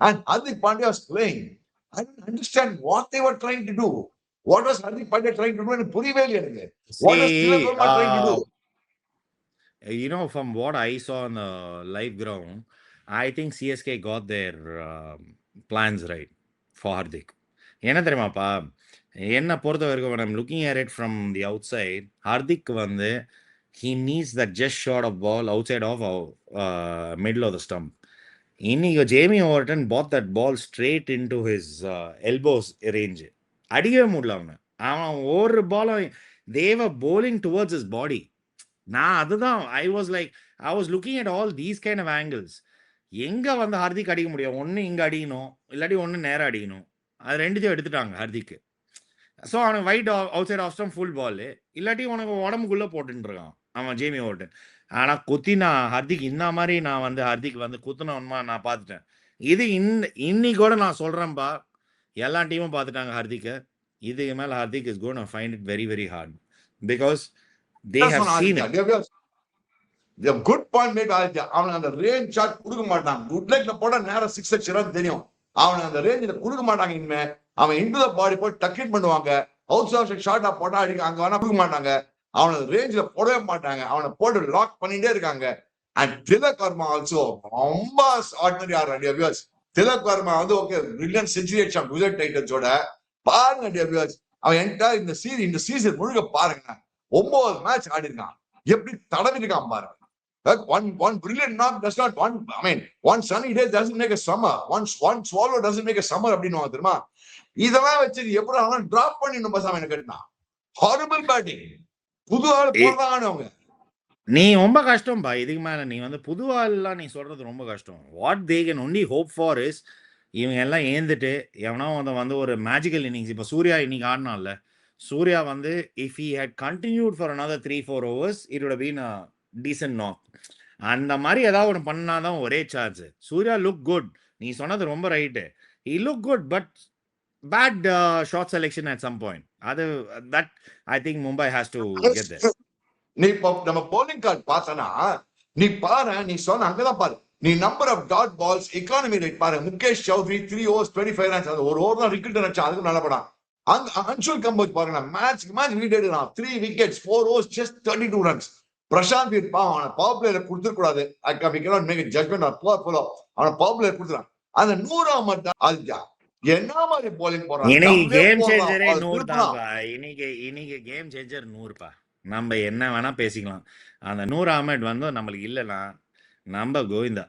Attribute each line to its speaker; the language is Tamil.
Speaker 1: and Hardik Pandya was playing. I didn't understand what they were trying to do. What was Hardik Pandya trying to do? And புரியவே இல்லை எனக்கு. What was Tilak
Speaker 2: See,
Speaker 1: Varma trying to do?
Speaker 2: from what I saw on the live ground, I think CSK got their plans right for Hardik. என்ன தெரியுமாப்பா, என்ன பொறுத்த வரைக்கும் when I'm looking at it from the outside, Hardik வந்து he needs that just shot of ball outside of middle of the stump. இன்னைக்கு Jamie Overton bought that ball straight into his elbows range. அடிக்கவே முடியல அவன் ஒரு பாலும் தேவ bowling towards his body. நான் அதுதான் I was looking at all these kind of angles. எங்கே வந்து ஹார்திக் அடிக்க முடியும்? ஒன்று இங்கே அடிக்கணும், இல்லாட்டி ஒன்று நேரம் அடிக்கணும். அது ரெண்டுத்தையும் எடுத்துட்டாங்க ஹார்திக்கு. ஸோ அவனுக்கு wide outside off stump full ball, இல்லாட்டி உனக்கு உடம்புக்குள்ளே போட்டுருக்கான் அவன் ஜேமி ஓவர்டன். ஆனால் குத்தினா ஹார்திக் இந்த மாதிரி நான் வந்து ஹார்திக் வந்து குத்துனவன்மா நான் பார்த்துட்டேன். இது இன்னைக்கூட நான் சொல்கிறேன்ப்பா, எல்லா டீமும் பார்த்துட்டாங்க ஹார்திக்கை. இதுக்கு மேலே Hardik is gonna find it very very hard because they have seen it.
Speaker 1: The good point made Aditya. அவனுக்கு அந்த ரேஞ்ச் ஷாட் கொடுக்க மாட்டான். குட் லெக்ல போட நேரம் 6 அடிச்சிரான்னு தெரியும். அவனுக்கு அந்த ரேஞ்சில கொடுக்க மாட்டாங்க. இனிமே அவன் இன்டு த பாடி போய் டக்கிட் பண்ணுவாங்க. அவுட் ஆஃப் ஷாட்டா போட்டா அடிக்க அங்க வேணா கொடுக்க மாட்டாங்க. அவனை ரேஞ்சில போடவே மாட்டாங்க. அவனை போட்டு லாக் பண்ணிட்டே இருக்காங்க. அண்ட் திலக் வர்மா ஆல்சோ ரொம்ப ஆர்டினரி ஆடுறான். திலக் வர்மா வந்து ஓகே பிரில்லியன்ட் செஞ்சுரி அடிச்சான் குஜராத் டைட்டன்ஸோட. பாருங்க அவன் என்கிட்ட இந்த சீசன் முழுக்க பாருங்க, 9 மேட்ச் ஆடி இருக்கான். எப்படி தடவி இருக்கான் பாருங்க. One brilliant knock does not one sunny day doesn't make a summer. One swallow doesn't make a summer அப்படின்னு தெரியுமா? இதெல்லாம் வச்சு எப்படி அவன் டிராப் பண்ணி நம்ம சாமி கேட்டா ஹாரிபிள் பேட்டிங். புது ஆள் போடுறாங்க.
Speaker 2: நீ ரொம்ப கஷ்டம் பா. இதுக்கு மேல நீ வந்து புது ஆள்லாம் நீ சொல்றது ரொம்ப கஷ்டம். What they can only hope for is இவங்க எல்லாம் ஏந்துட்டு எவனோ வந்து ஒரு மேஜிக்கல் இன்னிங்ஸ். இப்போ சூர்யா இன்னைக்கு ஆடினான்ல, சூர்யா வந்து if he had continued for another 3-4 overs it would have been a decent knock. அந்த மாதிரி ஏதாவது ஒன்று பண்ணாதான் ஒரே சார்ஜ். சூர்யா லுக் குட், நீ சொன்னது ரொம்ப right. he look good but bad shot selection at some point. அது that I think Mumbai has to get there.
Speaker 1: நீ நம்ம bowling card பார்த்தனா நீ பாரு, நீ சொன்ன அங்கதான் பாரு, நீ number of dot balls economy rate பாரு. முகேஷ் சௌத்ரி 3 overs 25 runs, ஒரு ஓவர் தான் ரிக்கெட் அடிச்சா, அதுக்கு நல்ல படம். அன்சுல் கம்போஜ் பாருங்க, மேட்ச் லீட் எடுக்கிறான். 3 wickets 4 overs just 32 runs. Prashanth Veer அவனை பவர் பிளேயர் கொடுத்துட கூடாது. ஜட்மெண்ட் அவனை பவர் பிளேயர் கொடுத்துறான். அந்த 100 மட்டும் அதுக்கா என்ன மாதிரி போலிங் போறான்.
Speaker 2: இன்னைக்கு கேம் சேஞ்சரே 100 தான்ப்பா. இன்னைக்கு கேம் சேஞ்சர் 100பா. நம்ம என்ன வேணா பேசிக்கலாம். அந்த 100 அஹ்மத் வந்து நம்மளுக்கு இல்லைன்னா நம்ம கோவிந்தா.